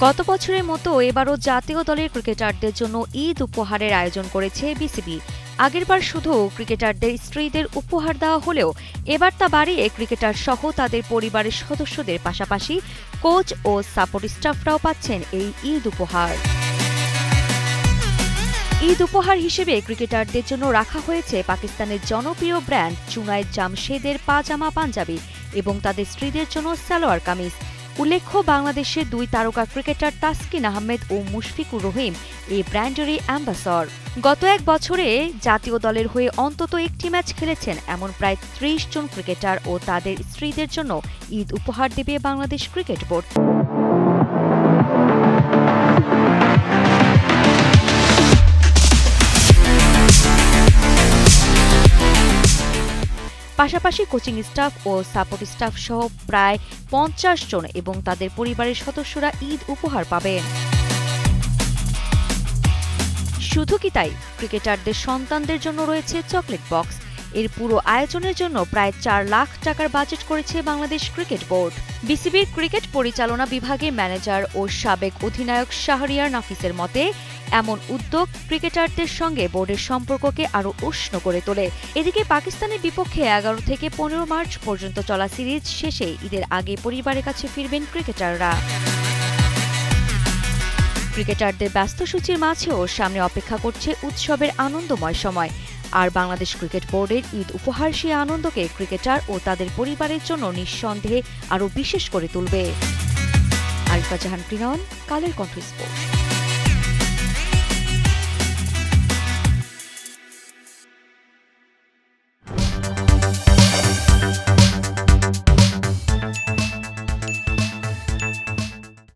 গত বছরের মতো এবারও জাতীয় দলের ক্রিকেটারদের জন্য ঈদ উপহারের আয়োজন করেছে বিসিবি। আগেরবার শুধু ক্রিকেটারদের স্ত্রীদের উপহার দেওয়া হলেও এবার তা বাড়িয়ে ক্রিকেটার সহ তাদের পরিবারের সদস্যদের পাশাপাশি কোচ ও সাপোর্ট স্টাফরাও পাচ্ছেন এই ঈদ উপহার। ঈদ উপহার হিসেবে ক্রিকেটারদের জন্য রাখা হয়েছে পাকিস্তানের জনপ্রিয় ব্র্যান্ড চুনায়েদ জামশেদের পাজামা পাঞ্জাবি এবং তাদের স্ত্রীদের জন্য সালোয়ার কামিজ। উল্লেখ্য, বাংলাদেশের দুই তারকা ক্রিকেটার তাসকিন আহমেদ ও মুশফিকুর রহিম এই ব্র্যান্ডেরই অ্যাম্বাসডর। গত এক বছরে জাতীয় দলের হয়ে অন্তত একটি ম্যাচ খেলেছেন এমন প্রায় ৩০ জন ক্রিকেটার ও তাদের স্ত্রীদের জন্য ঈদ উপহার দেবে বাংলাদেশ ক্রিকেট বোর্ড। পাশাপাশি কোচিং স্টাফ ও সাপোর্ট স্টাফ সহ প্রায় ৫০ জন এবং তাদের পরিবারের সদস্যরা ঈদ উপহার পাবেন। শুধু কি তাই, ক্রিকেটারদের সন্তানদের জন্য রয়েছে চকলেট বক্স। এর পুরো আয়োজনের জন্য প্রায় ৪ লাখ টাকার বাজেট করেছে বাংলাদেশ ক্রিকেট বোর্ড। বিসিবির ক্রিকেট পরিচালনা বিভাগের ম্যানেজার ও সাবেক অধিনায়ক শাহরিয়ার নাফিসের মতে, এমন উদ্যোগ ক্রিকেটারদের সঙ্গে বোর্ডের সম্পর্ককে আরও উষ্ণ করে তোলে। এদিকে পাকিস্তানের বিপক্ষে ১১ থেকে ১৫ মার্চ পর্যন্ত চলা সিরিজ শেষে ঈদের আগে পরিবারের কাছে ফিরবেন ক্রিকেটাররা। ক্রিকেটারদের ব্যস্ত সূচির মাঝেও সামনে অপেক্ষা করছে উৎসবের আনন্দময় সময়। আর বাংলাদেশ ক্রিকেট বোর্ডের ঈদ উপহার সেই আনন্দকে ক্রিকেটার ও তাদের পরিবারের জন্য নিঃসন্দেহে আরও বিশেষ করে তুলবে। আরিফা জাহান, কালের কণ্ঠ স্পোর্টস।